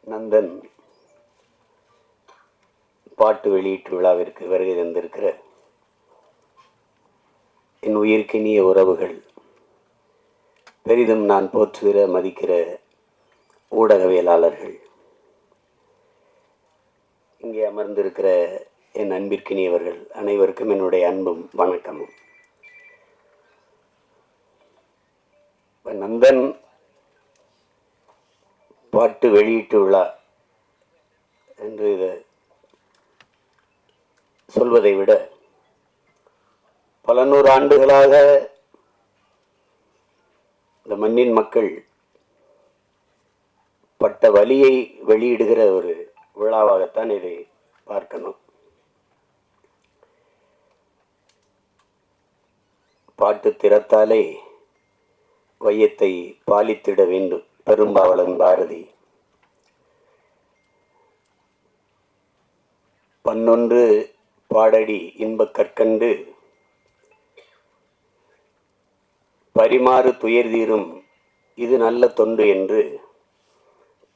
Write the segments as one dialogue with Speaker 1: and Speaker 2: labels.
Speaker 1: நந்தன் பாட்டு வெளியீட்டு விழாவிற்கு வருகை தந்திருக்கிற என் உயிர்க்கினிய உறவுகள், பெரிதும் நான் போற்றுகிற மதிக்கிற ஊடகவியலாளர்கள், இங்கே அமர்ந்திருக்கிற என் அன்பிற்கினியவர்கள் அனைவருக்கும் என்னுடைய அன்பும் வணக்கமும். நந்தன் பாட்டு வெளியீட்டு விழா என்று இதை சொல்வதை விட பல நூறு ஆண்டுகளாக இந்த மண்ணின் மக்கள் பட்ட வலியை வெளியிடுகிற ஒரு விழாவாகத்தான் இதை பார்க்கணும். பாட்டு திறத்தாலே வையத்தை பாலித்திட வேண்டும் பெரும்பாவளன் பாரதி. பன்னொன்று பாடடி இன்பக் கற்கண்டு பரிமாறு துயர் தீரும் இது நல்ல தொண்டு என்று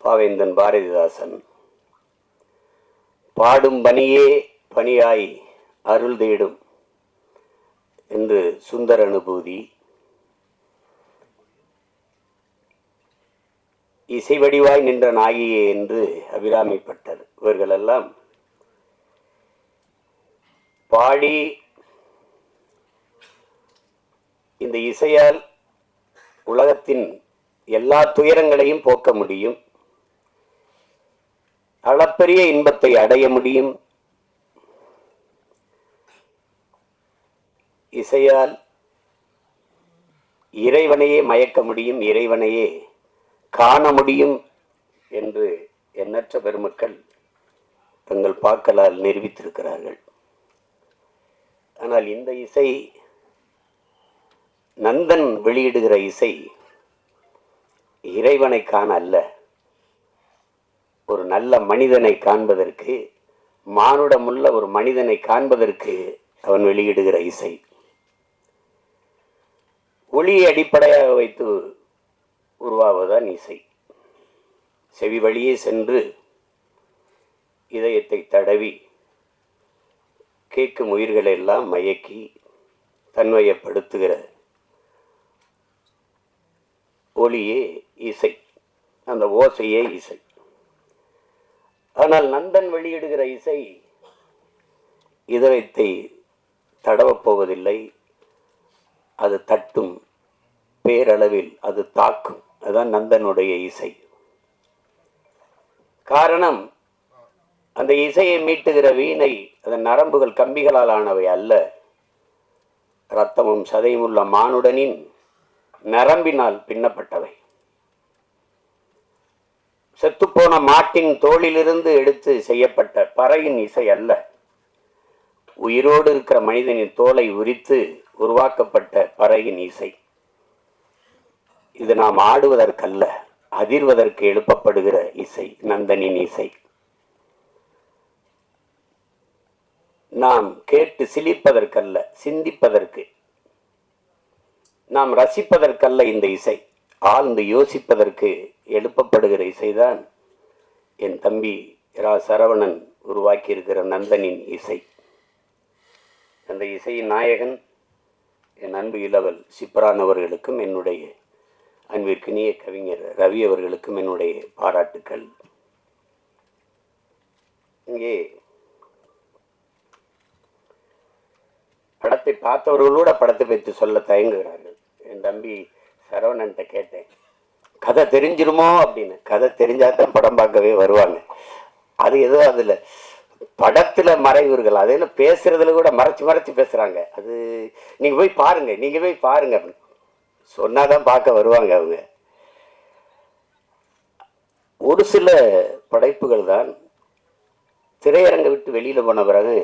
Speaker 1: பாவேந்தன் பாரதிதாசன். பாடும் பணியே பணியாய் அருள் தேடும் என்று சுந்தர அனுபூதி. இசை வடிவாய் நின்ற நாயியே என்று அபிராமிப்பட்டர். இவர்களெல்லாம் பாடி இந்த இசையால் உலகத்தின் எல்லா துயரங்களையும் போக்க முடியும், அளப்பரிய இன்பத்தை அடைய முடியும். இசையால் இறைவனையே மயக்க முடியும், இறைவனையே காண முடியும் என்று எண்ணற்ற பெருமக்கள் தங்கள் பாக்களால் நிரூபித்திருக்கிறார்கள். ஆனால் இந்த இசை, நந்தன் வெளியிடுகிற இசை, இறைவனை காண அல்ல, ஒரு நல்ல மனிதனை காண்பதற்கு, மானுடமுள்ள ஒரு மனிதனை காண்பதற்கு அவன் வெளியிடுகிற இசை. ஒளியை அடிப்படையாக வைத்து உருவாவதுதான் இசை. செவி வழியே சென்று இதயத்தை தடவி கேட்கும் உயிர்களை எல்லாம் மயக்கி தன்வயப்படுத்துகிற ஒளியே இசை, அந்த ஓசையே இசை. ஆனால் நந்தன் வெளியிடுகிற இசை இதயத்தை தடவப்போவதில்லை, அது தட்டும், பேரளவில் அது தாக்கும். அதுதான் நந்தனுடைய இசை. காரணம், அந்த இசையை மீட்டுகிற வீணை அதன் நரம்புகள் கம்பிகளால் ஆனவை அல்ல, இரத்தமும் சதையும் உள்ள மானுடனின் நரம்பினால் பின்னப்பட்டவை. செத்துப்போன மாட்டின் தோளிலிருந்து எடுத்து செய்யப்பட்ட பறையின் இசை அல்ல, உயிரோடு இருக்கிற மனிதனின் தோலை உரித்து உருவாக்கப்பட்ட பறையின் இசை. இது நாம் ஆடுவதற்கல்ல, அதிர்வதற்கு எழுப்பப்படுகிற இசை நந்தனின் இசை. நாம் கேட்டு சிலிர்ப்பதற்கல்ல, சிந்திப்பதற்கு, நாம் ரசிப்பதற்கல்ல இந்த இசை, ஆழ்ந்து யோசிப்பதற்கு எழுப்பப்படுகிற இசைதான் என் தம்பி ரா சரவணன் உருவாக்கி இருக்கிற நந்தனின் இசை. அந்த இசையின் நாயகன் என் அன்பு இளவல் சிப்ரான் அவர்களுக்கும், என்னுடைய அன்பிற்கினிய கவிஞர் ரவி அவர்களுக்கும் என்னுடைய பாராட்டுக்கள். இங்கே படத்தை பார்த்தவர்களோட படத்தை பற்றி சொல்ல தயங்குகிறார்கள். என் தம்பி சரவணன்ட்ட கேட்டேன், கதை தெரிஞ்சிருமோ அப்படின்னு. கதை தெரிஞ்சாதான் படம் பார்க்கவே வருவாங்க. அது ஏதோ அதில் படத்தில் மறைவுர்கள், அதில் பேசுறதுல கூட மறைச்சு பேசுகிறாங்க. அது நீங்கள் போய் பாருங்க அப்படின்னு சொன்னாதான் பார்க்க வருவாங்க அவங்க. ஒரு சில படைப்புகள் தான் திரையரங்கை விட்டு வெளியில் போன பிறகு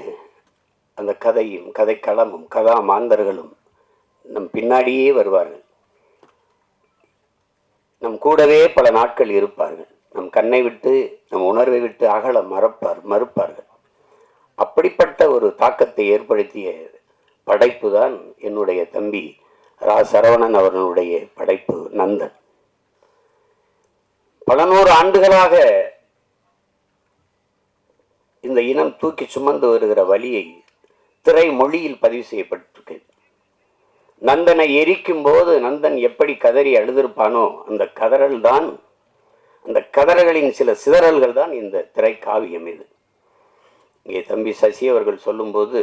Speaker 1: அந்த கதையும் கதைக்களமும் கதா மாந்தர்களும் நம் பின்னாடியே வருவார்கள், நம் கூடவே பல நாட்கள் இருப்பார்கள், நம் கண்ணை விட்டு நம் உணர்வை விட்டு அகல மறுப்பார்கள். அப்படிப்பட்ட ஒரு தாக்கத்தை ஏற்படுத்திய படைப்பு தான் என்னுடைய தம்பி ரா சரவணன் அவர்களுடைய படைப்பு நந்தன். பல நூறு ஆண்டுகளாக இந்த இனம் தூக்கி சுமந்து வருகிற வழியை திரை மொழியில் பதிவு செய்யப்பட்டிருக்கு. நந்தனை எரிக்கும் போது நந்தன் எப்படி கதறி அழுதிருப்பானோ அந்த கதறல் தான், அந்த கதறல்களின் சில சிதறல்கள் தான் இந்த திரை காவியம். இது இங்கே தம்பி சசி அவர்கள் சொல்லும்போது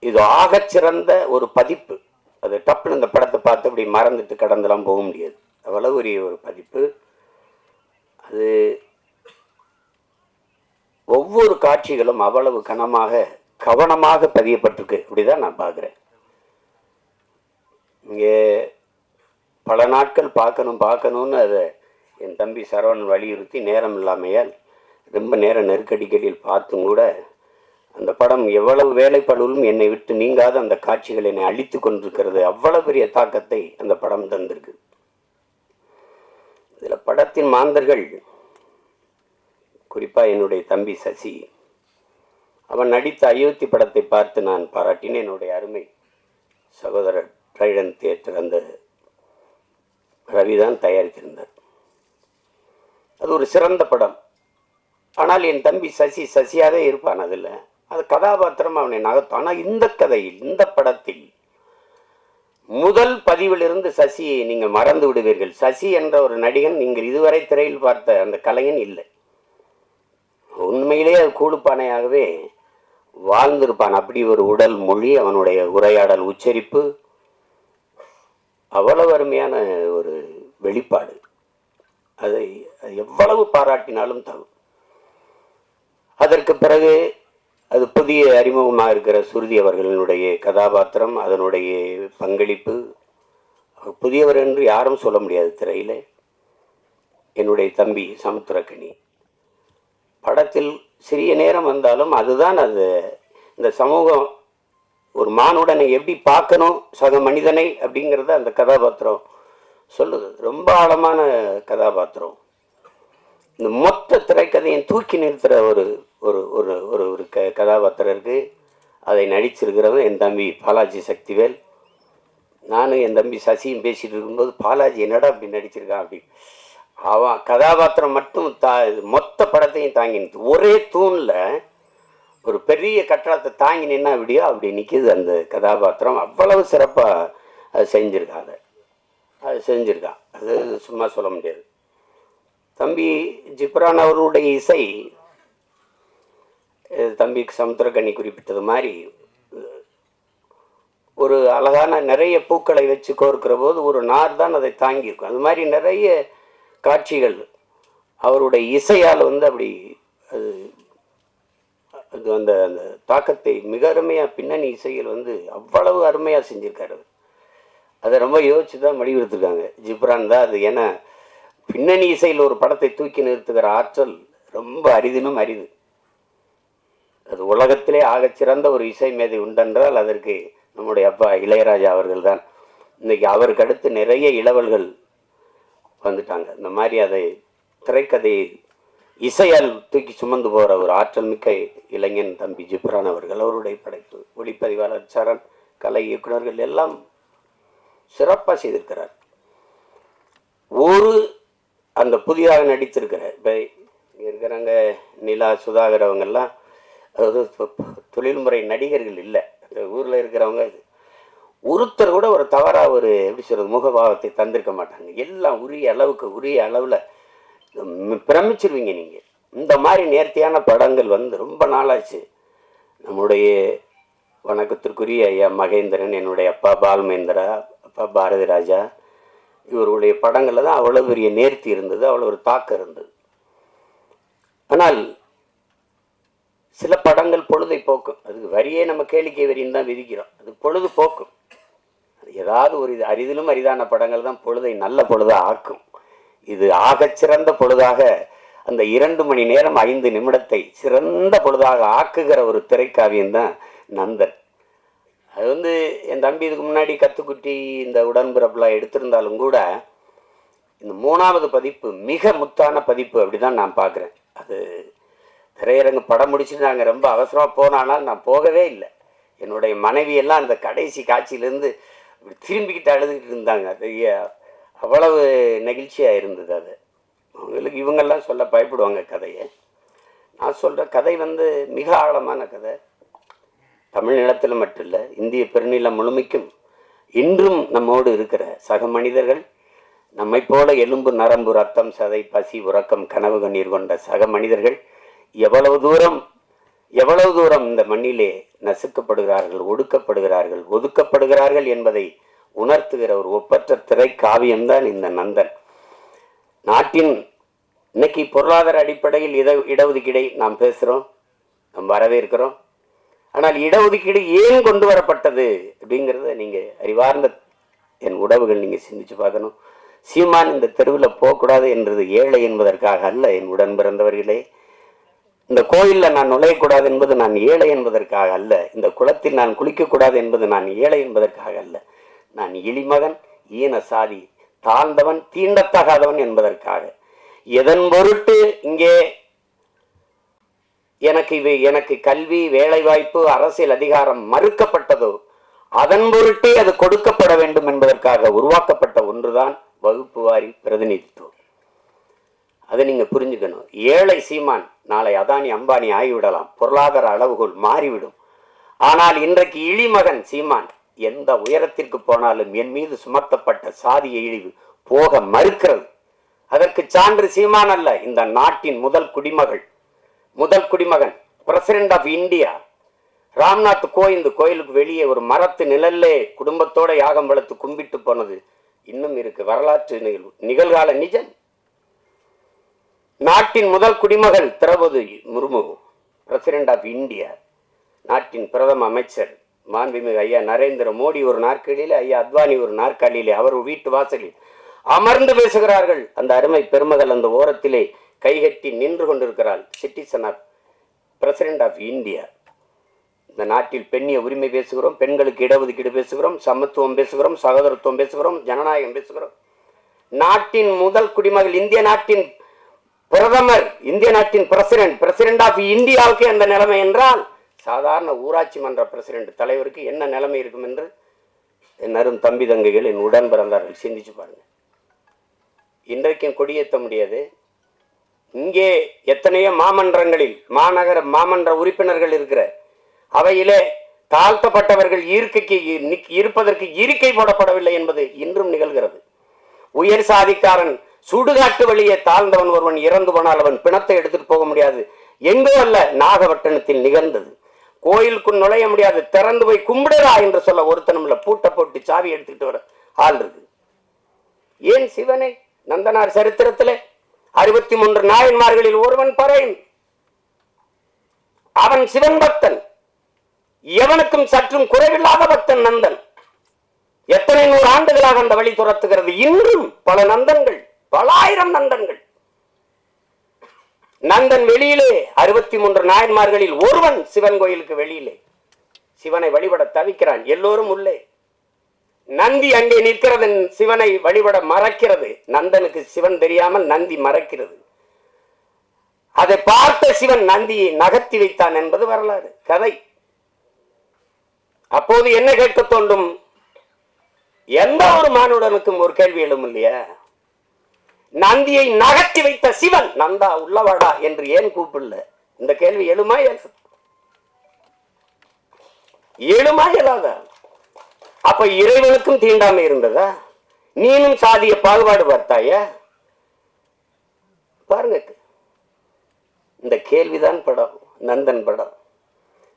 Speaker 1: இது ஆகச்சிறந்த ஒரு பதிப்பு. அது டப்புன்னு இந்த படத்தை பார்த்து அப்படி மறந்துட்டு கடந்தெல்லாம் போக முடியாது. அவ்வளவு ஒரு பதிப்பு. அது ஒவ்வொரு காட்சிகளும் அவ்வளவு கவனமாக பதியப்பட்டிருக்கு. அப்படிதான் நான் பார்க்குறேன். இங்கே பல நாட்கள் பார்க்கணும்னு அதை என் தம்பி சரவணன் வலியுறுத்தி நேரம் இல்லாமையால் ரொம்ப நேரம் நெருக்கடிகளில் பார்த்தும் கூட அந்த படம் எவ்வளவு வேலைப்பளுவும் என்னை விட்டு நீங்காத அந்த காட்சிகள் என்னை அழித்து கொண்டிருக்கிறது. அவ்வளவு பெரிய தாக்கத்தை அந்த படம் தந்திருக்கு. இதில் படத்தின் மாந்தர்கள், குறிப்பாக என்னுடைய தம்பி சசி, அவன் நடித்த அயோத்தி படத்தை பார்த்து நான் பாராட்டினேன். என்னுடைய அருமை சகோதரர் ட்ரைடன் தியேட்டர் அந்த ரவிதான் தயாரித்திருந்தார். அது ஒரு சிறந்த படம். ஆனால் என் தம்பி சசியாகவே இருப்பான். அதில் அது கதாபாத்திரம் அவனை நகர்த்தும். ஆனால் இந்த கதையில், இந்த படத்தில் முதல் பதிவிலிருந்து சசியை நீங்கள் மறந்து விடுவீர்கள். சசி என்ற ஒரு நடிகன் நீங்கள் இதுவரை திரையில் பார்த்த அந்த கலைஞன் இல்லை. உண்மையிலே அது கூடுப்பானையாகவே வாழ்ந்திருப்பான். அப்படி ஒரு உடல் மொழி, அவனுடைய உரையாடல், உச்சரிப்பு அவ்வளவு அருமையான ஒரு வெளிப்பாடு. அதை எவ்வளவு பாராட்டினாலும் தகும். அதற்கு பிறகு அது புதிய அறிமுகமாக இருக்கிற சுருதி அவர்களுடைய கதாபாத்திரம், அதனுடைய பங்களிப்பு, புதியவர் என்று யாரும் சொல்ல முடியாது திரையில். என்னுடைய தம்பி சமுத்திரக்கனி படத்தில் சிறிய நேரம் வந்தாலும் அதுதான் அது. இந்த சமூகம் ஒரு மானுடனை எப்படி பார்க்கணும், சக மனிதனை அப்படிங்கிறத அந்த கதாபாத்திரம் சொல்லுது. ரொம்ப ஆழமான கதாபாத்திரம். இந்த மொத்த திரைக்கதையை தூக்கி நிறுத்துகிற ஒரு ஒரு ஒரு ஒரு ஒரு கதாபாத்திரம் இருக்குது. அதை நடிச்சிருக்கிறவன் என் தம்பி பாலாஜி சக்திவேல். நானும் என் தம்பி சசியும் பேசிகிட்டு இருக்கும்போது, பாலாஜி என்னடா அப்படி நடிச்சிருக்கான் அப்படி. அவன் கதாபாத்திரம் மட்டும் மொத்த படத்தையும் தாங்கி நிற்று. ஒரே தூணில் ஒரு பெரிய கட்டடத்தை தாங்கி நின்னா அப்படியோ அப்படி நிற்கிது அந்த கதாபாத்திரம். அவ்வளவு சிறப்பாக அது செஞ்சுருக்காங்க. அது சும்மா சொல்ல முடியாது. தம்பி ஜிப்ரான் அவருடைய இசை, தம்பி சமுத்திரக்கனி குறிப்பிட்டது மாதிரி, ஒரு அழகான நிறைய பூக்களை வச்சு கோர்க்கிற போது ஒரு நார் தான் அதை தாங்கியிருக்கும். அது மாதிரி நிறைய காட்சிகள் அவருடைய இசையால் அப்படி அது அந்த அந்த தாக்கத்தை மிக அருமையாக பின்னணி இசையில் அவ்வளவு அருமையாக செஞ்சுருக்காரு. அதை ரொம்ப யோசிச்சு தான் முடிவெடுத்துருக்காங்க. ஜிப்ரான் தான் அது. ஏன்னா பின்னணி இசையில் ஒரு படத்தை தூக்கி நிறுத்துகிற ஆற்றல் ரொம்ப அரிதினும் அரிது. அது உலகத்திலே ஆகச்சிறந்த ஒரு இசை மேதை உண்டென்றால் அதற்கு நம்முடைய அப்பா இளையராஜா அவர்கள் தான். இன்றைக்கி அவருக்கு அடுத்து நிறைய இளவல்கள் வந்துட்டாங்க. இந்த மாதிரி அதை திரைக்கதையை இசையால் தூக்கி சுமந்து போகிற ஒரு ஆற்றல் மிக்க இளைஞன் தம்பி ஜிப்ரான் அவர்கள். அவருடைய படைப்பு, ஒளிப்பதிவாளர் சரண், கலை இயக்குநர்கள் எல்லாம் சிறப்பாக செய்திருக்கிறார். ஒரு அந்த புதிதாக நடித்திருக்கிற இப்போ இருக்கிறாங்க நிலா, சுதாகர், அவங்கெல்லாம் அதாவது தொழில்முறை நடிகர்கள் இல்லை. அந்த ஊரில் இருக்கிறவங்க ஒருத்தர் கூட ஒரு தவறாக ஒரு எப்படி சொல்கிறது முகபாவத்தை தந்திருக்க மாட்டாங்க. எல்லாம் உரிய அளவில் பிரமிச்சிருவீங்க நீங்கள். இந்த மாதிரி நேர்த்தியான படங்கள் ரொம்ப நாளாச்சு. நம்முடைய வணக்கத்திற்குரிய ஐயா மகேந்திரன், என்னுடைய அப்பா பால்மேந்திரா, அப்பா பாரதி ராஜா, இவருடைய படங்களில் தான் அவ்வளோ பெரிய நேர்த்தி இருந்தது, அவ்வளோ ஒரு தாக்கம் இருந்தது. ஆனால் சில படங்கள் பொழுதை போக்கும். அதுக்கு வரியே நம்ம கேளிக்கை வரின்னு தான் விதிக்கிறோம். அது பொழுது போக்கும். ஏதாவது ஒரு அரிதிலும் அரிதான படங்கள் தான் பொழுதை நல்ல பொழுதாக ஆக்கும். இது ஆகச்சிறந்த பொழுதாக அந்த 2 மணி நேரம் 5 நிமிடத்தை சிறந்த பொழுதாக ஆக்குகிற ஒரு திரைக்காவியம் தான் நந்தன். அது என் தம்பி இதுக்கு முன்னாடி கத்துக்குட்டி இந்த உடன்பிறப்புலாம் எடுத்திருந்தாலும் கூட இந்த 3வது பதிப்பு மிக முத்தான பதிப்பு. அப்படி தான் நான் பார்க்குறேன். அது திரையரங்கு படம் முடிச்சுட்டு நாங்கள் ரொம்ப அவசரமாக போனானால் நான் போகவே இல்லை. என்னுடைய மனைவியெல்லாம் அந்த கடைசி காட்சியிலேருந்து இப்படி திரும்பிக்கிட்டு அழுதுகிட்டு இருந்தாங்க. அது அவ்வளவு நெகிழ்ச்சியாக இருந்தது. அது அவங்களுக்கு இவங்கெல்லாம் சொல்ல பயப்படுவாங்க கதையை. நான் சொல்கிற கதை மிக ஆழமான கதை. தமிழ் நிலத்தில் மட்டும் இல்லை, இந்திய பெருநிலம் முழுமைக்கும் இன்றும் நம்மோடு இருக்கிற சக மனிதர்கள், நம்மை போல எலும்பு நரம்பு ரத்தம் சதை பசி உறக்கம் கனவு கண்ணீர் கொண்ட சக மனிதர்கள் எவ்வளவு தூரம் இந்த மண்ணிலே நசுக்கப்படுகிறார்கள், ஒடுக்கப்படுகிறார்கள், ஒதுக்கப்படுகிறார்கள் என்பதை உணர்த்துகிற ஒரு ஒப்பற்ற திரை காவியம்தான் இந்த நந்தன். நாட்டின் இன்னைக்கு பொருளாதார அடிப்படையில் இடஒதுக்கீடை நாம் பேசுகிறோம், நாம் வரவேற்கிறோம். ஆனால் இடஒதுக்கீடு ஏன் கொண்டு வரப்பட்டது அப்படிங்கிறத நீங்கள் அறிவார்ந்த என் உறவுகள் நீங்கள் சிந்திச்சு பார்க்கணும். சீமான் இந்த தெருவில் போகக்கூடாது என்றது ஏழை என்பதற்காக அல்ல. என் உடன் பிறந்தவர்களே, இந்த கோயிலில் நான் நுழையக்கூடாது என்பது நான் ஏழை என்பதற்காக அல்ல. இந்த குளத்தில் நான் குளிக்கக்கூடாது என்பது நான் ஏழை என்பதற்காக அல்ல. நான் இழிமகன், ஈன சாதி, தாழ்ந்தவன், தீண்டத்தகாதவன் என்பதற்காக. எதன் பொருட்டு இங்கே எனக்கு கல்வி, வேலைவாய்ப்பு, அரசியல் அதிகாரம் மறுக்கப்பட்டதோ அதன் பொருட்டே அது கொடுக்கப்பட வேண்டும் என்பதற்காக உருவாக்கப்பட்ட ஒன்றுதான் வகுப்பு வாரி பிரதிநிதித்துவம். அதை நீங்க புரிஞ்சுக்கணும். ஏழை சீமான் நாளை அதானி அம்பானி ஆகிவிடலாம், பொருளாதார அளவுகோல் மாறிவிடும். ஆனால் இன்றைக்கு இழிமகன் சீமான் எந்த உயரத்திற்கு போனாலும் என் மீது சுமத்தப்பட்ட சாதிய இழிவு போக மறுக்கிறது. அதற்கு சான்று சீமான் அல்ல, இந்த நாட்டின் முதல் குடிமகன் president of India Ramnath Kovind கோயிலுக்கு வெளியே ஒரு மரத்து நிழல்லே குடும்பத்தோட யாகம் வளர்த்து கும்பிட்டு போனது இன்னும் இருக்கு. வரலாற்று நிகழ்கால நிஜம். நாட்டின் முதல் குடிமகள் Draupadi Murmu president of India, நாட்டின் பிரதம அமைச்சர் மாண்புமிகு ஐயா நரேந்திர மோடி ஒரு நாற்காலியிலே, ஐயா அத்வானி ஒரு நாற்காலியிலே அவர் வீட்டு வாசலில் அமர்ந்து பேசுகிறார்கள். அந்த அருமை பெருமகள் அந்த ஓரத்திலே கைகட்டி நின்று கொண்டிருக்கிறாள். Citizen of president of India. இந்த நாட்டில் பெண்ணிய உரிமை பேசுகிறோம், பெண்களுக்கு இடஒதுக்கீடு பேசுகிறோம், சமத்துவம் பேசுகிறோம், சகோதரத்துவம் பேசுகிறோம், ஜனநாயகம் பேசுகிறோம். நாட்டின் முதல் குடிமகள், இந்திய நாட்டின் பிரதமர், இந்திய நாட்டின் பிரசிடென்ட் ஆஃப் இந்தியாவுக்கு அந்த நிலைமை என்றால் சாதாரண ஊராட்சி மன்ற பிரசிடென்ட் தலைவருக்கு என்ன நிலைமை இருக்கும் என்று என் அரும் தம்பி தங்கைகள், என் உடன் பிறந்தார்கள் சிந்திச்சு பாருங்க. இன்றைக்கும் கொடியேற்ற முடியாது. இங்கே எத்தனையோ மாமன்றங்களில் மாநகர மாமன்ற உறுப்பினர்கள் இருக்கிற அவையிலே தாழ்த்தப்பட்டவர்கள் இருப்பதற்கு இருக்கை போடப்படவில்லை என்பது இன்றும் நிகழ்கிறது. உயர் சாதிக்காரன் சுடுகாட்டு வழியே தாழ்ந்தவன் ஒருவன் இறந்து போனால் அவன் பிணத்தை எடுத்துட்டு போக முடியாது. எங்கோ அல்ல, நாகப்பட்டினத்தில் நிகழ்ந்தது. கோயிலுக்குள் நுழைய முடியாது, திறந்து போய் கும்பிடுறா என்று சொல்ல ஒருத்தனும் இல்ல, பூட்டை போட்டு சாவி எடுத்துக்கிட்டு வர ஆள் இருக்கு. ஏன் சிவனை நந்தனார் சரித்திரத்திலே 63 நாயன்மார்களில் ஒருவன் பறையன். அவன் சிவன் பக்தன், எவனுக்கும் சற்றும் குறைவில்லாத பக்தன் நந்தன். எத்தனை 100 ஆண்டுகளாக அந்த வழி துரத்துகிறது. இன்றும் பல நந்தன்கள், பல ஆயிரம் நந்தன்கள். நந்தன் வெளியிலே 63 நாயன்மார்களில் ஒருவன் சிவன் கோயிலுக்கு வெளியிலே சிவனை வழிபட தவிக்கிறான். எல்லோரும் உள்ளே. நந்தி அங்கே நிற்கிறது, சிவனை வழிபட மறக்கிறது. நந்தனுக்கு சிவன் தெரியாமல் நந்தி மறக்கிறது. அதை பார்த்த சிவன் நந்தியை நகர்த்தி வைத்தான் என்பது வரலாறு கதை. அப்போது என்ன கேட்க தோன்றும்? எந்த ஒரு மானுடனுக்கும் ஒரு கேள்வி எழும் இல்லையா? நந்தியை நகர்த்தி வைத்த சிவன் நந்தா உள்ளவாடா என்று ஏன் கூப்பிடல? இந்த கேள்வி எழுமா இயலாதா? அப்ப இறைவனுக்கும் தீண்டாமை இருந்ததா? நீனும் சாதிய பாகுபாடு பார்த்தாய? பாருங்க, இந்த கேள்விதான் படம், நந்தன் படம்.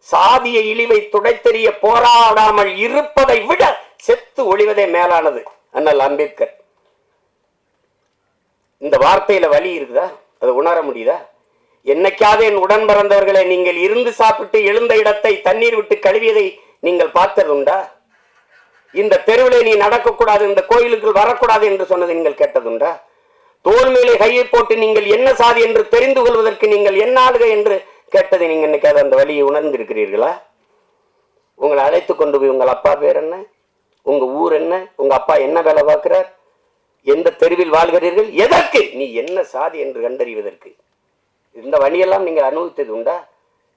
Speaker 1: சாதிய இழிவை துடைத்தெறிய போராடாமல் இருப்பதை விட செத்து ஒழிவதே மேலானது. அண்ணல் அம்பேத்கர். இந்த வார்த்தையில வலி இருக்குதா? அதை உணர முடியுதா? என்னைக்காவது என் உடன் பிறந்தவர்களை நீங்கள் இருந்து சாப்பிட்டு எழுந்த இடத்தை தண்ணீர் விட்டு கழுவியதை நீங்கள் பார்த்ததுண்டா? இந்த தெருவிலே நீ நடக்கக்கூடாது, இந்த கோயிலுக்குள் வரக்கூடாது என்று சொன்னதை நீங்கள் கேட்டதுண்டா? தோல் மேலே கையை போட்டு நீங்கள் என்ன சாதி என்று தெரிந்து கொள்வதற்கு நீங்கள் என்ன ஆளுக என்று கேட்டதை நீங்கள் என்னைக்காவது அந்த வழியை உணர்ந்திருக்கிறீர்களா? உங்களை அழைத்து கொண்டு போய் உங்கள் அப்பா பேர் என்ன, உங்க ஊர் என்ன, உங்க அப்பா என்ன வேலை பார்க்கிறார், எந்த தெருவில் வாழ்கிறீர்கள், எதற்கு, நீ என்ன சாதி என்று கண்டறிவதற்கு இந்த வழியெல்லாம் நீங்கள் அனுபவித்தது உண்டா?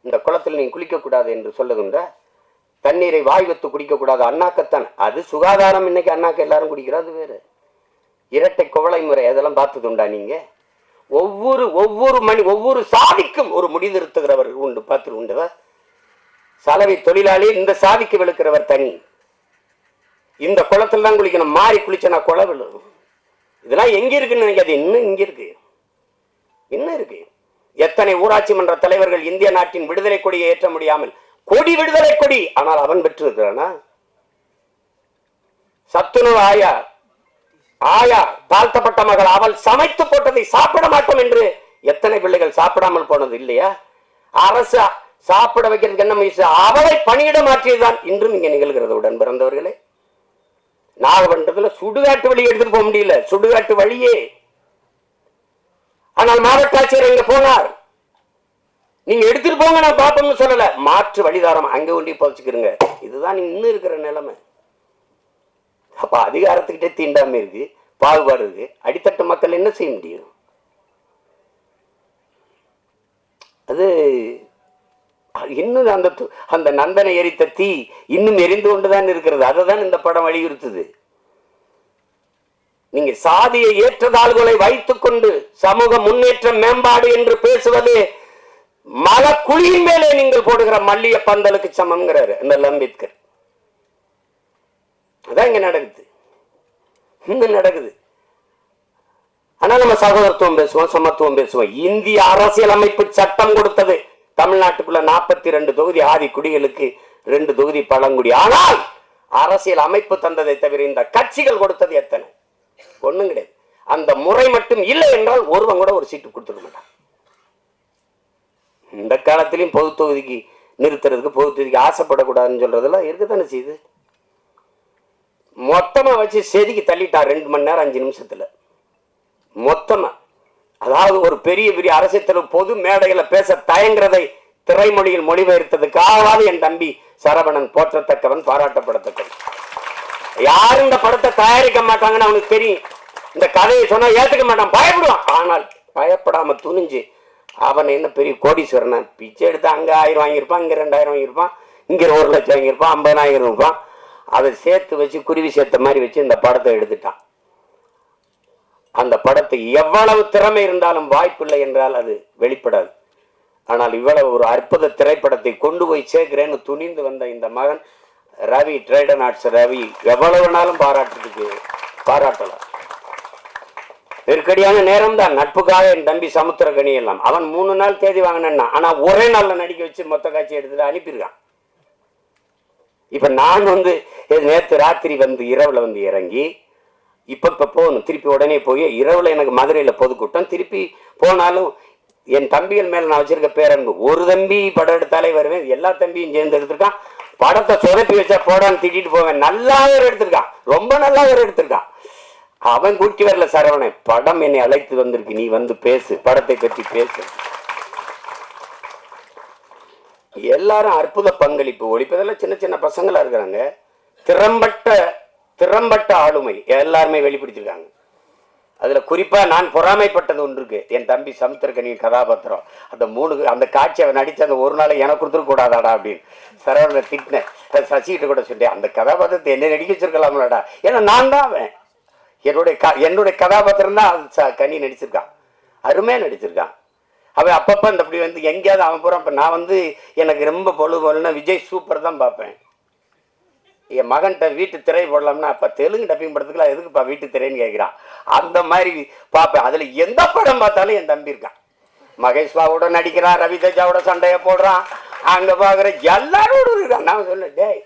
Speaker 1: இந்த குளத்தில் நீங்க குளிக்கக்கூடாது என்று சொல்லதுண்டா? தண்ணீரை வாய் வைத்து குடிக்கக்கூடாது, அண்ணாக்கத்தான். அது சுகாதாரம். இன்னைக்கு அண்ணாக்க எல்லாரும் குடிக்கிறது வேறு. இரட்டை குவளை முறை அதெல்லாம் பார்த்தது உண்டா? நீங்க ஒவ்வொரு சாதிக்கும் ஒரு முடிதிருத்துகிறவர் உண்டு. பார்த்து உண்டுவா சலவை தொழிலாளி இந்த சாதிக்கு விழுக்கிறவர் தனி. இந்த குளத்துல தான் குளிக்கணும், மாறி குளிச்சனா குளம் விழும். இதெல்லாம் எங்க இருக்குன்னு நினைக்காது, இன்னும் இங்க இருக்கு, இன்னும் இருக்கு. எத்தனை ஊராட்சி மன்ற தலைவர்கள் இந்திய நாட்டின் விடுதலை கொடியை ஏற்ற முடியாமல், கொடி விடுதலை கொடி, ஆனால் அவன் பெற்றிருக்கிறானா? சத்துணவு ஆயா தாழ்த்தப்பட்ட மகள், அவள் சமைத்து போட்டதை சாப்பிட மாட்டோம் என்று எத்தனை பிள்ளைகள் சாப்பிடாமல் போனது இல்லையா? அரசு சாப்பிட வைக்கிறதுக்கு என்ன முயற்சி? அவளை பணியிட மாற்றியதுதான் இன்றும் இங்க நிகழ்கிறது. உடன் பிறந்தவர்களே, நாகப்பட்டினத்துல சுடுகாட்டு வழி எடுத்துட்டு போக முடியல, சுடுகாட்டு வழியே. ஆனால் மாவட்ட ஆட்சியர் இங்க போனார், நீங்க எடுத்துட்டு போங்க நான் பாப்போம்னு சொல்லல, மாற்று வழிதாரம் அங்க ஒண்டி போச்சுக்கிறீங்க. இதுதான் இன்னும் இருக்கிற நிலைமை. அப்ப அதிகாரத்துக்கிட்டே தீண்டாம இருக்கு, பாகுபாடு இருக்கு. அடித்தட்டு மக்கள் என்ன செய்ய முடியும்? அது இன்னும் அந்த நந்தனை எரித்த தீ இன்னும் எரிந்து கொண்டுதான் இருக்கிறது. அதுதான் இந்த படம் வலியுறுத்துது. நீங்க சாதியை ஏற்றதாள்களை வைத்துக் கொண்டு சமூக முன்னேற்றம் மேம்பாடு என்று பேசுவது மலக்குழியின் மேலே நீங்கள் போடுகிற மல்லிய பந்தலுக்கு சமம்ங்கிறாரு இந்த அம்பேத்கர். அதான் இங்க நடக்குது, இங்க நடக்குது. ஆனா நம்ம சகோதரத்துவம் பேசுவோம், சமத்துவம் பேசுவோம். இந்திய அரசியலமைப்பு சட்டம் கொடுத்தது தமிழ்நாட்டுக்குள்ள 42 தொகுதி ஆதி குடிகளுக்கு, 2 தொகுதி பழங்குடி. ஆனால் அரசியல் அமைப்பு தந்ததை தவிர இந்த கட்சிகள் கொடுத்தது எத்தனை? ஒண்ணும் கிடையாது. அந்த முறை மட்டும் இல்லை என்றால் ஒருவன் கூட ஒரு சீட்டு கொடுத்துட மாட்டான். இந்த காலத்திலையும் பொது தொகுதிக்கு நிறுத்துறதுக்கு, பொது தொகுதிக்கு ஆசைப்படக்கூடாதுன்னு சொல்றதெல்லாம் இருக்குதானே செய்யுது. மொத்தமா வச்சு செதுக்கி தள்ளிட்டா 2 மணி நேரம் 5 நிமிஷத்துல மொத்தமா. அதாவது ஒரு பெரிய பெரிய அரசியல் பொது மேடைகளை பேச தயங்குறதை திரைமொழியில் மொழிபெயர்த்ததுக்காவது என் தம்பி சரவணன் போற்றத்தக்கவன், பாராட்டப்படத்தக்கவன். யாரும் இந்த படத்தை தயாரிக்க மாட்டாங்கன்னு அவனுக்கு தெரியும். இந்த கதையை சொன்னா ஏத்துக்க மாட்டான், பயப்படுவான். ஆனால் பயப்படாம துணிஞ்சு அவன் என்ன பெரிய கோடீஸ்வரன், பிச்சை எடுத்து அங்க 1000 வாங்கியிருப்பான், இங்க 2000 வாங்கியிருப்பான், இங்க 1 லட்சம் வாங்கியிருப்பான், 50,000 இருப்பான். அதை சேர்த்து வச்சு குருவி சேர்த்த மாதிரி வச்சு இந்த படத்தை எடுத்துட்டான். அந்த படத்தை எவ்வளவு திறமை இருந்தாலும் வாய்ப்பில்லை என்றால் அது வெளிப்படாது. ஆனால் இவ்வளவு ஒரு அற்புத திரைப்படத்தை கொண்டு போய் சேர்க்கிறேன்னு துணிந்து வந்த இந்த மகன் ரவி, ட்ரேடன் ஆர்ட்ஸ் ரவி, எவ்வளவு நாளும் பாராட்டலாம். நெருக்கடியான நேரம் தான், நட்புக்காக என் தம்பி சமுத்திரகனி எல்லாம். அவன் 3 நாள் தேதி வாங்கினா, ஆனா ஒரே நாள்ல நடிக்க வச்சு மொத்த காட்சி எடுத்துட்டு அனுப்பியிருக்கான். இப்ப நான் நேற்று ராத்திரி இரவுல இறங்கி இப்ப போகணும், திருப்பி உடனே போய் இரவுல எனக்கு மதுரையில பொதுக்கூட்டம், திருப்பி போனாலும் என் தம்பிகள் மேல நான் வச்சிருக்க பேரன்பு. ஒரு தம்பி படம் எடுத்தாலே வருவேன், எல்லா தம்பியும் சேர்ந்து எடுத்திருக்கான். படத்தை சொதப்பி வச்சா போடான்னு திட்டிட்டு போவேன். நல்லா எடுத்திருக்கான், ரொம்ப நல்லா எடுத்திருக்கான். அவன் கூட்டி வரல சரவணை, படம் என்னை அழைத்து வந்திருக்கு, நீ பேசு, படத்தை பற்றி பேசு. எல்லாரும் அற்புத பங்களிப்பு. ஒழிப்பதெல்லாம் சின்ன சின்ன பசங்களா இருக்கிறாங்க. திறம்பட்ட ஆளுமை எல்லாருமே வெளிப்படுத்திருக்காங்க. அதுல குறிப்பா நான் பொறாமைப்பட்டது ஒன்று இருக்கு. என் தம்பி சமுத்திரகனியின் கதாபாத்திரம், அந்த காட்சி அவன் நடிச்ச அந்த ஒரு நாளை எனக்கு கொடுத்துருக்க கூடாதாடா அப்படின்னு சரவண திட்டினேன். சசிகிட்ட கூட சொன்னேன், அந்த கதாபாத்திரத்தை என்ன நடிக்க வச்சிருக்கலாம்லடா. ஏன்னா நான் தான் அவன், என்னுடைய கதாபாத்திரம் தான் கனி நடிச்சிருக்கான், அருமையா நடிச்சிருக்கான். அவன் அப்பப்ப அப்படி எங்கேயாவது அவன் போறான். இப்ப நான் எனக்கு ரொம்ப பொழுதுனா விஜய் சூப்பர் தான் பார்ப்பேன். என் மகன்கிட்ட வீட்டு திரை போடலாம்னா, அப்ப தெலுங்கு டப்பிங் படத்துக்குலாம் எதுக்குப்பா வீட்டு திரைன்னு கேட்கிறான். அந்த மாதிரி பார்ப்பேன். அதுல எந்த படம் பார்த்தாலும் என் தம்பி இருக்கான். மகேஷ் பாபுவோட நடிக்கிறான், ரவி தேஜாவோட சண்டைய போடுறான், அங்க பாக்குற எல்லாரோட இருக்கான். நான் சொன்னேன், டேய்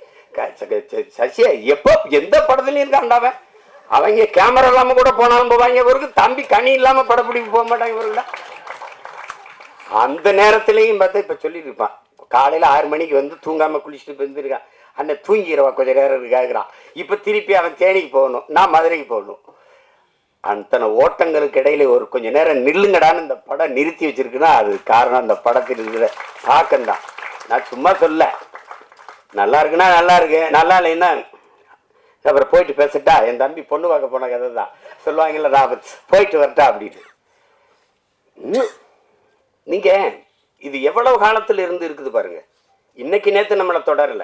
Speaker 1: சசியா எப்போ எந்த படத்துலயும் இருக்கான்டாவன். அவங்க கேமரா இல்லாம கூட போனாலும் போவாங்க. இவருக்கு தம்பி கனி இல்லாம படப்பிடிப்பு போக மாட்டாங்க இவருல. அந்த நேரத்திலையும் பார்த்தா இப்ப சொல்லிட்டு இருப்பான், காலையில 6 மணிக்கு தூங்காம குளிச்சுட்டு வந்துருக்கான். அண்ணன் தூங்கிடுவான், கொஞ்சம் நேரம் கேட்கிறான். இப்ப திருப்பி அவன் தேனிக்கு போகணும், நான் மதுரைக்கு போகணும். அத்தனை ஓட்டங்களுக்கு இடையில ஒரு கொஞ்ச நேரம் நில்லுங்கடான்னு இந்த படம் நிறுத்தி வச்சிருக்குன்னா அது காரணம் அந்த படத்தில் இருக்கிற தாக்கம்தான். நான் சும்மா சொல்ல, நல்லா இருக்குன்னா நல்லா இருக்கு, நல்லா இல்லைன்னா அப்புறம் போயிட்டு பேசிட்டா. என் தம்பி பொண்ணு பார்க்க போன கதை தான் சொல்லுவாங்கல்ல, நான் போயிட்டு வரட்டா அப்படின்னு. நீங்க இது எவ்வளவு காலத்துல இருந்து இருக்குது பாருங்க. இன்னைக்கு நேத்து நம்மளை தொடரல.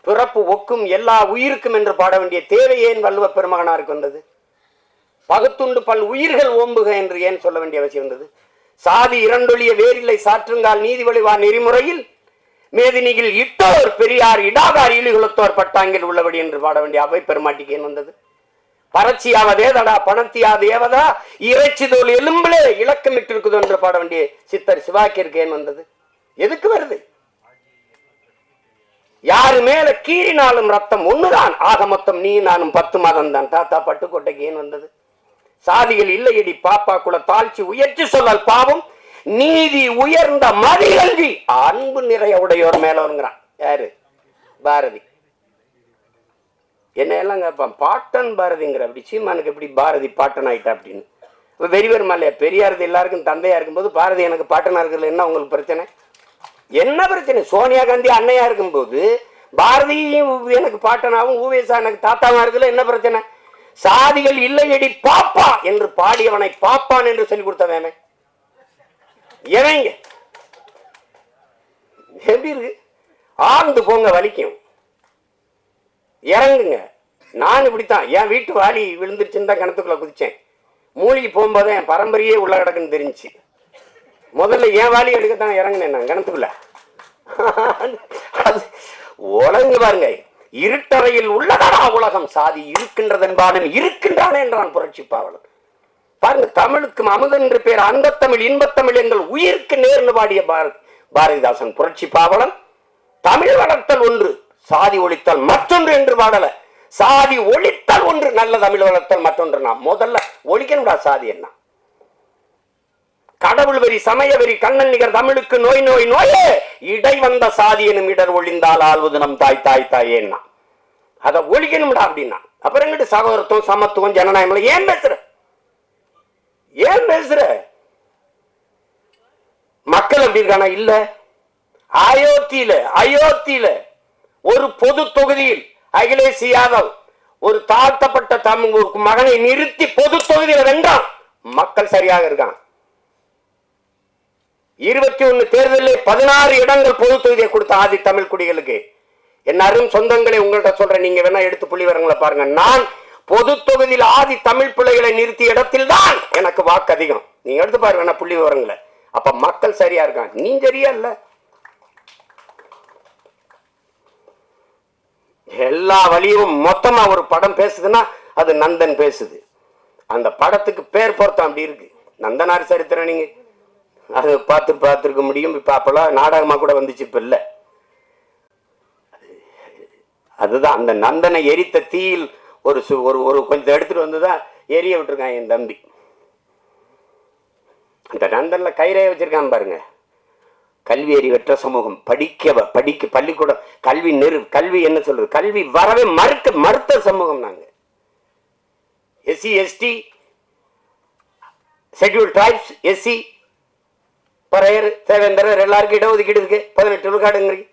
Speaker 1: பிறப்பு ஒக்கும் எல்லா உயிருக்கும் என்று பாட வேண்டிய தேவை ஏன் வள்ளுவ பெருமகனாருக்கு வந்தது? பகுத்துண்டு பல் உயிர்கள் ஓம்புக என்று ஏன் சொல்ல வேண்டிய அவசியம் வந்தது? சாதி இரண்டொழிய வேறில்லை சாற்றுங்கால் நீதி வழிவா நெறிமுறையில் மேதினியில் இட்டோர் பெரியார் இடாதார் ஈழிகுலத்தோர் பட்டாங்கில் உள்ளபடி என்று பாட வேண்டிய அவை பெருமாட்டிக்கு ஏன் வந்தது? பறச்சியாவதேதடா பணத்தியா தேவதா இறைச்சி தோல் எலும்பிலே இலக்கமிட்டு இருக்குது என்று பாட வேண்டிய சித்தர் சிவாக்கிற்கு ஏன் வந்தது? எதுக்கு வருது? யாரு மேல கீறினாலும் ரத்தம் ஒண்ணுதான், ஆக மொத்தம் நீ நானும் 10 மாதம் தான். தாத்தா பட்டுக்கோட்டைக்கு ஏன் வந்தது? சாதிகள் இல்லையடி பாப்பா குல தாழ்ச்சி உயர்ச்சி சொல்லல் பாவம் நீதி உயர்ந்த மதிகல்வி அன்பு நிறைய உடையோர் மேலவருங்கிறான். யாரு? பாரதி. என்ன எல்லாம் கேட்பான், பாட்டன் பாரதிங்கிற. அப்படி சீமானுக்கு எப்படி பாரதி பாட்டன் ஆயிட்டா அப்படின்னு வெறிவர் மல்லையா? பெரியாரது எல்லாருக்கும் தந்தையா இருக்கும்போது பாரதி எனக்கு பாட்டனா இருக்கிறது என்ன உங்களுக்கு பிரச்சனை? என்ன பிரச்சனை? சோனியா காந்தி அன்னையா இருக்கும்போது பாரதியும் எனக்கு பாட்டனாவும் ஊவேசா எனக்கு தாத்தாவா இருக்குல்ல, என்ன பிரச்சனை? சாதிகள் இல்லையடி பாப்பா என்று பாடியவனை பாப்பான் என்று சொல்லிக் கொடுத்தவன் எவங்க? எப்படி இருக்கு? ஆழ்ந்து போங்க, வலிக்கும், இறங்குங்க. நான் இப்படித்தான் என் வீட்டு வாலி விழுந்துருச்சுன்னு தான் கிணத்துக்குள்ள குதிச்சேன். மூழ்கி போகும்போது என் பரம்பரையே உள்ள கிடக்குன்னு தெரிஞ்சு முதல்ல என் வாலி எடுக்கத்தான் இறங்கினேன் நான் கிணத்துக்குள்ள. உலகு பாருங்க, இருட்டறையில் உள்ளதடா உலகம், சாதி இருக்கின்றதென்பானும் இருக்கின்றானே என்றான் புரட்சி பாவலன். பாருங்க, தமிழுக்கு அமுதன் என்று பேர் அந்த தமிழ் இன்பத்தமிழ் எங்கள் உயிருக்கு நேர்ந்து பாடிய பாரதிதாசன் புரட்சி பாவலன். தமிழ் வளர்த்தல் ஒன்று, சாதி ஒழித்தல் மற்றொன்று என்று பாடல. சாதி ஒழித்தல் ஒன்று, நல்ல தமிழ் வளர்த்தல் மற்றொன்று. நான் முதல்ல ஒழிக்கணும்டா சாதி. என்ன கடவுள் வெறி சமய வெறி கண்ணன் நிகர் தமிழுக்கு நோய் நோய் நோயே இடை வந்த சாதி எனும் இடர் ஒழிந்தால் ஆள்வது நம் தாய் தாய் தாயேன்னா அதை ஒழிக்கணும்டா அப்படின்னா. அப்புறம் எங்கிட்ட சகோதரத்துவம் சமத்துவம் ஜனநாயகம் ஏன் பேசுற? ஏன் பேசுற? மக்கள் அப்படி இருக்கானா? இல்ல. அயோத்தியில ஒரு பொது தொகுதியில் அகிலேஷ் யாதவ் ஒரு தாழ்த்தப்பட்ட தமிழ் மகனை நிறுத்தி பொது தொகுதியில் வென்றான். மக்கள் சரியாக இருக்கான். 21 தேர்தலில் 16 இடங்கள் பொது தொகுதியை கொடுத்த ஆதி தமிழ் குடிகளுக்கு. என் அரும் சொந்தங்களை உங்கள்கிட்ட சொல்றேன், நீங்க வேணா எடுத்து புள்ளி வரங்களை பாருங்க. நான் பொது தொகுதியில் ஆதி தமிழ் பிள்ளைகளை நிறுத்திய இடத்தில் தான் எனக்கு வாக்கு அதிகம். நீங்க எடுத்து பாருங்க புள்ளி விவரங்களை. அப்ப மக்கள் சரியா இருக்காங்க, நீ சரியா இல்ல. எல்லா வழியும் மொத்தமா ஒரு படம் பேசுதுன்னா அது நந்தன் பேசுது. அந்த படத்துக்கு பேர் பொருத்தம் அப்படி இருக்கு. நந்தனார் சரித்திரம் நீங்க அது பார்த்துருக்க முடியும். இப்ப அப்பெல்லாம் நாடகமா கூட வந்துச்சு, இப்ப இல்ல. அதுதான் அந்த நந்தனை எரித்த தீயில் ஒரு ஒரு கொஞ்சம் எடுத்துட்டு வந்துதான் எரிய விட்டுருக்கான் என் தம்பி. அந்த நந்தன்ல கைரைய வச்சிருக்கான் பாருங்க. கல்வி அறிவற்ற சமூகம், படிக்க பள்ளிக்கூடம் கல்வி என்ன சொல்றது, கல்வி வரவே மறுத்த சமூகம் நாங்க. SC ST schedule tribes SC Paraiyar Devendrar எல்லாருக்கும் இடஒதுக்கீடு இருக்கு. 18 விழுக்காடுங்கிறீங்க.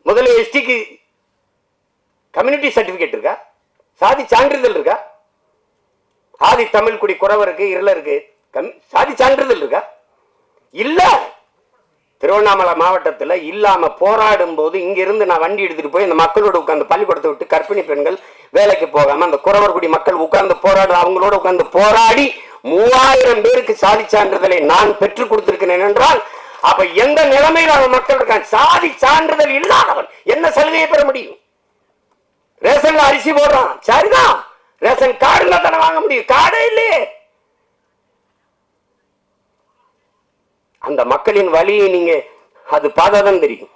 Speaker 1: முதல்ல எஸ்டிக்கு கம்யூனிட்டி சர்டிபிகேட் இருக்கா? சாதி சான்றிதழ் இருக்கா? ஆதி தமிழ் குடி குறவருக்கு இருளருக்கு சாதி சான்றிதழ் இருக்கா? இல்ல. திருவண்ணாமலை மாவட்டத்தில் இல்லாம போராடும் போது இங்கிருந்து நான் வண்டி எடுத்துட்டு போய் அந்த மக்களோட உட்கார்ந்து பள்ளிக்கூடத்தை விட்டு கர்ப்பிணி பெண்கள் வேலைக்கு போகாம அந்த குறவர் குடி மக்கள் உட்கார்ந்து போராடு, அவங்களோட உட்கார்ந்து போராடி 3000 பேருக்கு சாதி சான்றிதழை நான் பெற்றுக் கொடுத்திருக்கிறேன் என்றால் அப்ப எந்த நிலைமையில் அவன் மக்கள் இருக்கான்? சாதி சான்றிதழ் இல்லாதவன் என்ன சலுகையை பெற முடியும்? ரேஷன்ல அரிசி போடுறான், சரிதான். ரேஷன் கார்டுல தானே வாங்க முடியும், கார்டே இல்லையே. அந்த மக்களின் வழியை நீங்க அது பார்த்தாதான் தெரியும்,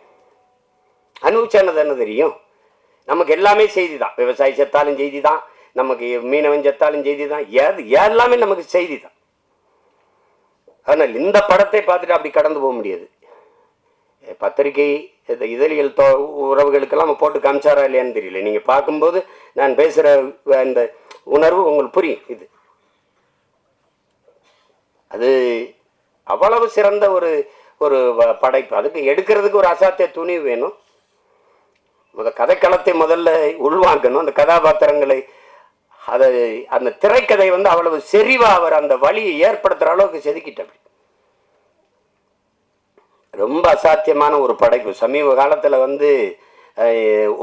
Speaker 1: அனுபவிச்சானது என்ன தெரியும். நமக்கு எல்லாமே செய்தி தான். விவசாயி செத்தாலும் செய்தி தான், நமக்கு மீனவன் செத்தாலும் செய்தி தான், எல்லாமே நமக்கு செய்தி தான். ஆனால் இந்த படத்தை பார்த்துட்டு அப்படி கடந்து போக முடியாது. பத்திரிகை இதழியல் உறவுகளுக்கெல்லாம் போட்டு காமிச்சாரா இல்லையான்னு தெரியல. நீங்க பார்க்கும்போது நான் பேசுற அந்த உணர்வு உங்களுக்கு புரியும். இது அது அவ்வளவு சிறந்த ஒரு படைப்பு. அதுக்கு எடுக்கிறதுக்கு ஒரு அசாத்திய துணிவு வேணும். கதைக்களத்தை முதல்ல உள்வாங்கணும். அந்த கதாபாத்திரங்களை அந்த திரைக்கதை அவ்வளவு செறிவா அவர் அந்த வழியை ஏற்படுத்துற அளவுக்கு செதுக்கிட்ட. ரொம்ப அசாத்தியமான ஒரு படைப்பு. சமீப காலத்துல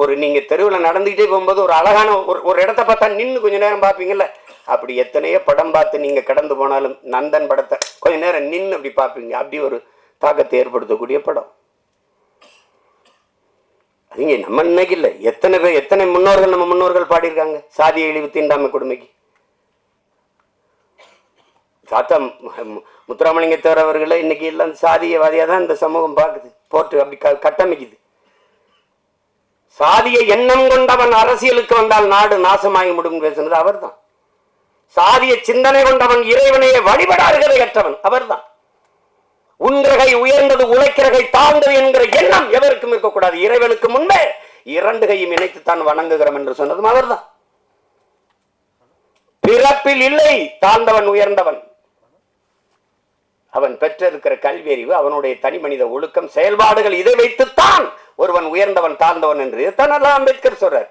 Speaker 1: ஒரு நீங்கள் தெருவில் நடந்துக்கிட்டே போகும்போது ஒரு அழகான ஒரு இடத்த பார்த்தா நின்று கொஞ்ச நேரம் பார்ப்பீங்கல்ல, அப்படி எத்தனையோ படம் பார்த்து நீங்கள் கடந்து போனாலும் நந்தன் படத்தை கொஞ்ச நேரம் நின்று அப்படி பார்ப்பீங்க. அப்படி ஒரு தாக்கத்தை ஏற்படுத்தக்கூடிய படம். அதுங்க நம்ம இன்னைக்கு இல்லை, எத்தனை பேர் எத்தனை முன்னோர்கள் நம்ம முன்னோர்கள் பாடியிருக்காங்க சாதிய இழிவு தீண்டாமை கொடுமைக்கு. சாத்தா முத்துராமலிங்கத்தேவர் அவர்களே இன்னைக்கு எல்லாம் சாதியவாதியாக தான் இந்த சமூகம் பார்க்குது, போட்டு அப்படி கட்டமைக்குது. சாதிய எண்ணம் கொண்டவன் அரசியலுக்கு வந்தால் நாடு நாசமாகி முடியும் பேசுனது அவர் தான். சாதிய சிந்தனை கொண்டவன் இறைவனையே வழிபடாறுகளை கற்றவன் அவர் தான். உன்றகை உயர்ந்தது உழைக்கிறகை தாழ்ந்தது என்கிற எண்ணம் எவருக்கும் இருக்கக்கூடாது. இறைவனுக்கு முன்பே இரண்டு கையும் இணைத்துத்தான் வணங்குகிறோம் என்று சொன்னதும் அவர் தான். பிறப்பில் இல்லை தாழ்ந்தவன் உயர்ந்தவன். அவன் பெற்றிருக்கிற கல்வி அறிவு, அவனுடைய தனி மனித ஒழுக்கம், செயல்பாடுகள், இதை வைத்துத்தான் ஒருவன் உயர்ந்தவன் தாழ்ந்தவன் என்று தன்னெல்லாம் அம்பேத்கர் சொல்றார்.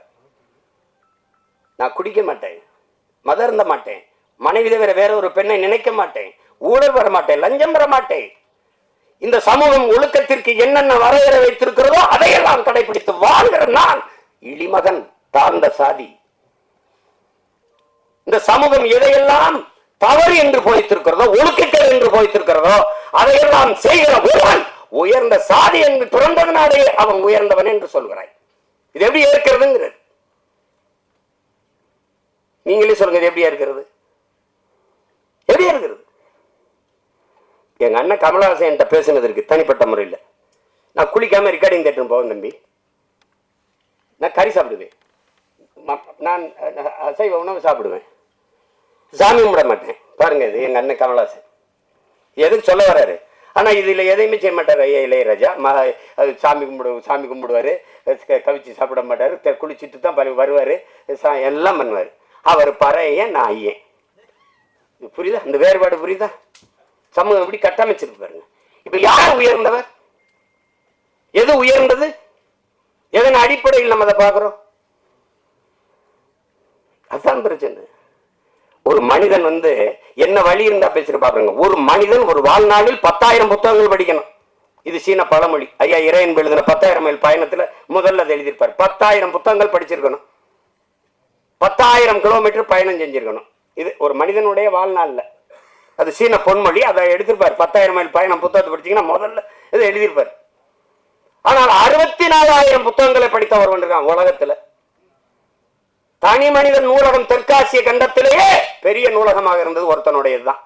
Speaker 1: நான் குடிக்க மாட்டேன், மதம் இருந்த மாட்டேன், மனைவி தவிர வேற ஒரு பெண்ணை நினைக்க மாட்டேன், ஊழல் வர மாட்டேன், லஞ்சம் வர மாட்டேன். இந்த சமூகம் ஒழுக்கத்திற்கு என்னென்ன வரையறை வைத்திருக்கிறதோ அதையெல்லாம் கடைபிடித்து வாழ்கிற நான் இளிமகன், தாழ்ந்த சாதி. இந்த சமூகம் எதையெல்லாம் தவறு என்று போய்த்திருக்கிறதோ, ஒழுக்கங்கள் என்று போய்த்திருக்கிறதோ அதையெல்லாம் செய்கிற ஒருவன் உயர்ந்த சாதி என்று பிறந்ததனாலே அவன் உயர்ந்தவன் என்று சொல்கிறாய். இது எப்படி இருக்கிறதுங்கிறது நீங்களே சொல்லுங்க. இது எப்படியா இருக்கிறது? எப்படியா இருக்கிறது? எங்க அண்ணன் கமலஹாசன் என்கிட்ட பேசினதற்கு தனிப்பட்ட முறையில் நான் குளிக்காம ரெக்கார்டிங் தேட்டர் போவேன் தம்பி, நான் கறி சாப்பிடுவேன், நான் அசைவ உணவு சாப்பிடுவேன், சாமி கும்பிட மாட்டேன். பாருங்க, இது எங்க அண்ணன் கமலஹாசன் எதுக்கு சொல்ல வர்றாரு. ஆனா இதுல எதையுமே செய்ய மாட்டார். ஐயா இளையராஜா சாமி கும்பிடுவாரு, கவிச்சு சாப்பிட மாட்டாரு, குளிச்சுட்டு தான் வருவாரு, எல்லாம் பண்ணுவாரு. அவர் பறையன், நான் ஐயன். புரியுதா? அந்த வேறுபாடு புரியுதா? சமூகம் எப்படி கட்டமைச்சிருக்கு பாருங்க. இப்ப யார் உயர்ந்தவர்? எது உயர்ந்தது? எதன் அடிப்படையில் நம்ம அதை பார்க்கிறோம்? அதுதான் பிரச்சனை. ஒரு மனிதன் என்ன வழி இருந்தா பேசிட்டு பாருங்க. ஒரு மனிதன் ஒரு வாழ்நாளில் 10,000 புத்தகங்கள் படிக்கணும். இது சீன பழமொழி. ஐயா இறையன்பு எழுதின 10,000 மைல் பயணத்துல முதல்ல அதை எழுதியிருப்பார். 10,000 புத்தகங்கள் படிச்சிருக்கணும், 10,000 கிலோமீட்டர் பயணம் செஞ்சிருக்கணும். இது ஒரு மனிதனுடைய வாழ்நாள்ல. அது சீன பொன்மொழி. அதை எடுத்திருப்பார். 10,000 மைல் பயணம் புத்தகத்தை படிச்சீங்கன்னா முதல்ல இதை எழுதியிருப்பார். ஆனால் 64,000 புத்தகங்களை படித்த ஒருவன் இருக்கான் உலகத்துல. தனி மனிதன் நூலகம் தெற்காசிய கண்டத்திலேயே பெரிய நூலகமாக இருந்தது ஒருத்தனுடையதுதான்.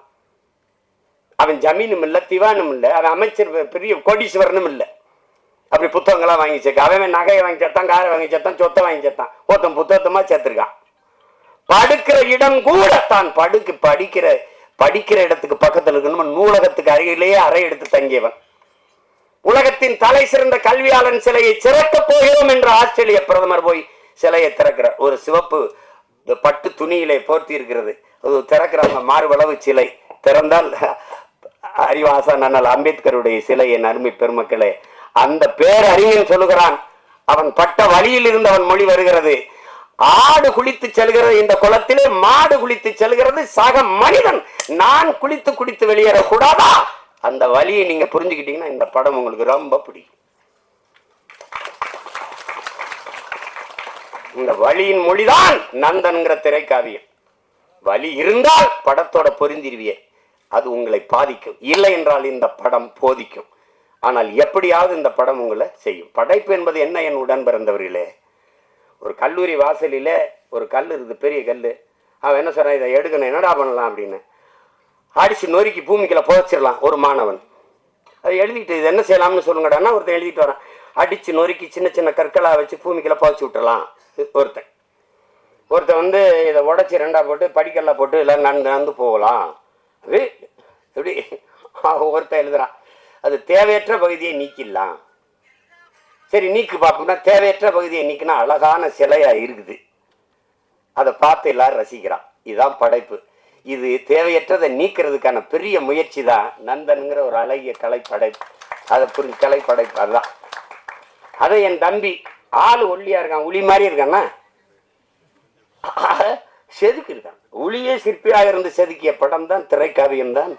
Speaker 1: அவன் ஜமீனும் இல்லை, திவானும் இல்லை, அவன் அமைச்சர் பெரிய கோடீஸ்வரனும் இல்லை. அப்படி புத்தகங்களா வாங்கி சேர்க்க. அவன் நகையை வாங்கி சேர்த்தான், காரை வாங்கி சேர்த்தான், சொத்தை வாங்கி சேர்த்தான். ஒருத்தன் புத்தகத்தமா சேர்த்திருக்கான். படுக்கிற இடம் கூட தான் படிக்கிற இடத்துக்கு பக்கத்தில் இருக்கணும். நூலகத்துக்கு அருகிலேயே அறை எடுத்து தங்கியவன். உலகத்தின் தலை சிறந்த கல்வியாளன் சிலையை சிறக்க போகிறோம் என்று ஆஸ்திரேலிய பிரதமர் போய் சிலையை திறக்கிறார். ஒரு சிவப்பு பட்டு துணியிலே போர்த்தி இருக்கிறது. அது திறக்கிறாங்க, மார்பளவு சிலை. திறந்தால் அறிவாசன் அண்ணல் அம்பேத்கருடைய சிலை. என் அருமை பெருமக்களே, அந்த பேரறிஞன் சொல்லுகிறான், அவன் பட்ட வழியில் இருந்து அவன் மொழி வருகிறது. ஆடு குளித்து செல்கிறது இந்த குளத்திலே, மாடு குளித்து செல்கிறது சக மனிதன். நான் குளித்து வெளியேறக்கூடாதா? அந்த வழியை நீங்க புரிஞ்சுக்கிட்டீங்கன்னா இந்த படம் உங்களுக்கு ரொம்ப பிடிக்கும். இந்த வழியின் மொழிதான் நந்தன்கிற திரைக்காவியம். வழி இருந்தால் படத்தோட பொருந்திருவியே, அது உங்களை பாதிக்கும். இல்லை என்றால் இந்த படம் போதிக்கும். ஆனால் எப்படியாவது இந்த படம் உங்களை செய்யும். படைப்பு என்பது என்ன? என் உடன் பிறந்தவர்களே, ஒரு கல்லூரி வாசலில் ஒரு கல் இருக்குது, பெரிய கல். அவன் என்ன சொல்றான், இதை எடுக்கணும், என்னடா பண்ணலாம் அப்படின்னு. அடிச்சு நொறுக்கி பூமிக்குள்ள புதைச்சிடலாம் ஒரு மாணவன். அதை எழுதிட்டு இது என்ன செய்யலாம்னு சொல்லுங்கடான்னா ஒருத்தன் எழுதிட்டு வரான். அடிச்சு நொறுக்கி சின்ன சின்ன கற்களாக வச்சு பூமிக்குள்ள புதைச்சி விட்டுறலாம் ஒருத்தன். இதை உடச்சி ரெண்டா போட்டு படிக்கல்லாம் போட்டு எல்லாம் நடந்து போகலாம். அது எப்படி ஒருத்தன் எழுதுறான், அது தேவையற்ற பகுதியை நீக்கிடலாம். சரி நீக்கு பார்ப்போம்னா தேவையற்ற பகுதியை நீக்கினா அழகான சிலையா இருக்குது, அதை பார்த்து எல்லாரும் ரசிக்கிறான். இதுதான் படைப்பு. இது தேவையற்றதை நீக்கிறதுக்கான பெரிய முயற்சி தான் நந்தன்கிற ஒரு அழகிய கலைப்படைப்பு. அதை புரிஞ்சு கலைப்படைப்பு அதுதான். அதை என் தம்பி ஆள் ஒல்லியா இருக்கான், உளி மாதிரி இருக்கான்னா செதுக்கி இருக்கான். உளியே சிற்பியாக இருந்து செதுக்கிய படம் தான் திரைக்காவியம் தான்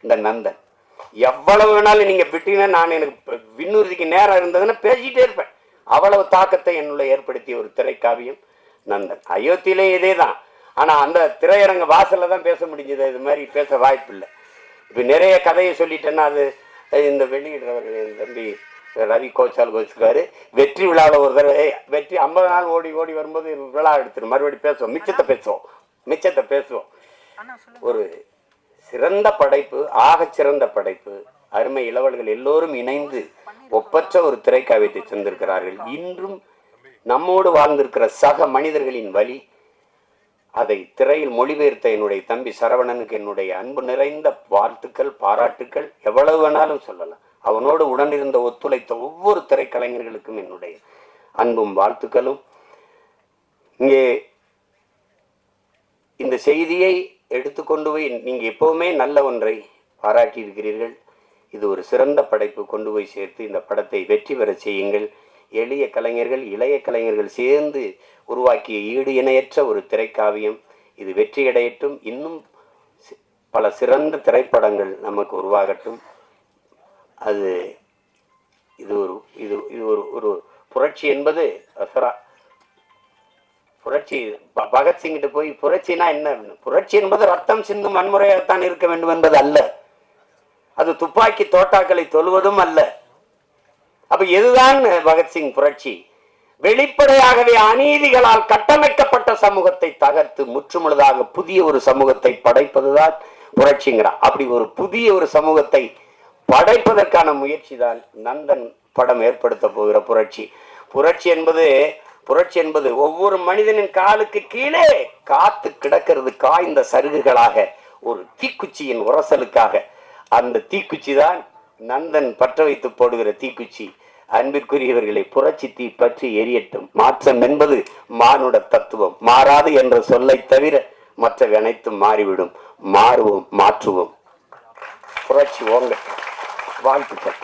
Speaker 1: இந்த நந்தன். எவ்வளவு வேணாலும் நீங்க விட்டீங்கன்னா, நான் எனக்கு விண்ணுறுதிக்கு நேரம் இருந்ததுன்னா பேசிக்கிட்டே இருப்பேன். அவ்வளவு தாக்கத்தை என்னுள்ள ஏற்படுத்திய ஒரு திரைக்காவியம் நந்தன். அயோத்தியிலே இதே தான். ஆனால் அந்த திரையரங்க வாசலில் தான் பேச முடிஞ்சது, இது மாதிரி பேச வாய்ப்பு இல்லை. இப்போ நிறைய கதையை சொல்லிட்டேன்னா அது இந்த வெளியிடுறவர் என் தம்பி ரவி கோச்சால் கோச்சுக்காரு. வெற்றி விழாவில் ஒரு தடவை வெற்றி 50 நாள் ஓடி ஓடி வரும்போது விழா எடுத்துரும், மறுபடியும் பேசுவோம், மிச்சத்தை பேசுவோம். ஒரு சிறந்த படைப்பு, சிறந்த படைப்பு. அருமை இளவல்கள் எல்லோரும் இணைந்து ஒப்பற்ற ஒரு திரைக்காவியத்தை தந்திருக்கிறார்கள். இன்றும் நம்மோடு வாழ்ந்திருக்கிற சக மனிதர்களின் வழி அதை திரையில் மொழிபெயர்த்த என்னுடைய தம்பி சரவணனுக்கு என்னுடைய அன்பு நிறைந்த வாழ்த்துக்கள், பாராட்டுக்கள். எவ்வளவு வேணாலும் சொல்லலாம். அவனோடு உடனிருந்த ஒத்துழைத்த ஒவ்வொரு திரைக்கலைஞர்களுக்கும் என்னுடைய அன்பும் வாழ்த்துக்களும். இங்கே இந்த செய்தியை எடுத்துக்கொண்டு போய் நீங்கள் எப்பவுமே நல்ல ஒன்றை பாராட்டி இருக்கிறீர்கள். இது ஒரு சிறந்த படைப்பு, கொண்டு போய் சேர்த்து இந்த படத்தை வெற்றி பெற செய்யுங்கள். எளிய கலைஞர்கள், இளைய கலைஞர்கள் சேர்ந்து உருவாக்கிய ஈடு இணையற்ற ஒரு திரைக்காவியம். இது வெற்றியடையட்டும். இன்னும் பல சிறந்த திரைப்படங்கள் நமக்கு உருவாகட்டும். அது இது ஒரு இது இது ஒரு ஒரு புரட்சி என்பது புரட்சி. பகத்சிங்கிட்ட போய் புரட்சினா என்ன? புரட்சி என்பது ரத்தம் சிந்தும் வன்முறையாகத்தான் இருக்க வேண்டும் என்பது அல்ல. அது துப்பாக்கி தோட்டாக்களை தொழுவதும் அல்ல. அப்ப எதுதான் பகத்சிங் புரட்சி? வெளிப்படையாகவே அநீதிகளால் கட்டமைக்கப்பட்ட சமூகத்தை தகர்த்து முற்றுமுழுதாக புதிய ஒரு சமூகத்தை படைப்பதுதான் புரட்சிங்கிறார். அப்படி ஒரு புதிய ஒரு சமூகத்தை படைப்பதற்கான முயற்சி தான் நந்தன் படம் ஏற்படுத்த போகிற புரட்சி. புரட்சி என்பது ஒவ்வொரு மனிதனின் காலுக்கு கீழே காத்து கிடக்கிறது காய்ந்த சருகுகளாக, ஒரு தீக்குச்சியின் உரசலுக்காக. அந்த தீக்குச்சி தான் நந்தன் பற்ற வைத்து போடுகிற தீக்குச்சி. அன்பிற்குரியவர்களை, புரட்சி தீ பற்றி எரியட்டும். மாற்றம் என்பது மானுட தத்துவம். மாறாது என்ற சொல்லை தவிர மற்றவை அனைத்தும் மாறிவிடும். மாறுவோம், மாற்றுவோம். புரட்சி ஓங்க. வாழ்த்துக்கள்.